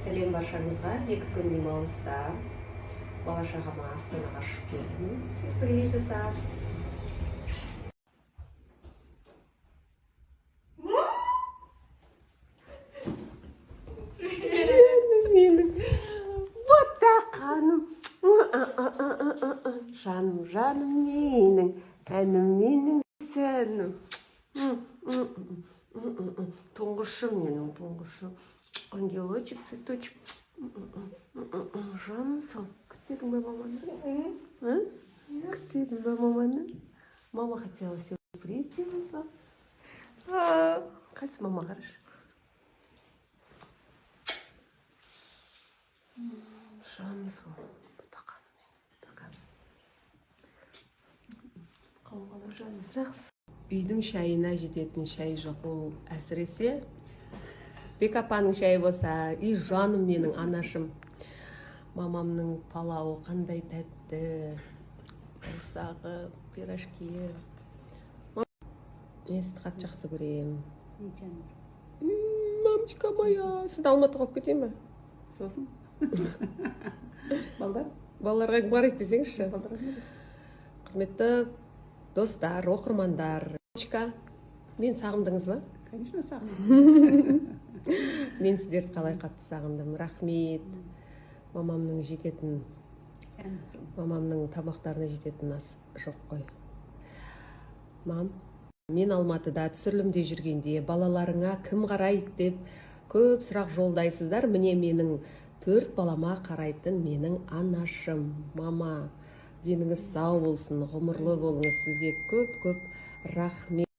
Сәлем баршаңызға. 2 күн демалыста бала-шағама Астанаға ұшып келдім. Сюрприз жасап. Вот так, ханым. Жаным менің, әнім менің сәнім. Тұңғышым менің, тұңғышым. Ангелочек, цветочек. Жаным, күтмедің бе маманы? Күтмедің бе маманы? Мама хотела сюрприз сделать вам. Қайсы мама қараш? Жаным, жақсы. Үйдің шайына жететін шай жоқ, ол әсіресе Бек апаның шайы болса, и жаным менің анашым. Мамамның палауы қандай тәтті, бауырсағы, пирожки. Мен сізді қатты жақсы көремін. Мамочка моя, сізді Алматыға алып кетейін бе? Сосын. Балдар? Балаларға барайық десеңізші. Құрметті достар, оқырмандар. Мен сағындыңыз ба? Конечно, сағындым. Мен сіздерді қалай қатты сағындым. Рахмет. Мамамның жететін, мамамның тамақтарына жететін ас жоқ қой. Мам, мен Алматыда түсірілімде жүргенде балаларыңа кім қарайды деп көп сұрақ жолдайсыздар. Міне менің 4 балама қарайтын менің анашым. Мама, деніңіз сау болсын, ғұмырлы болыңыз. Сізге көп рахмет.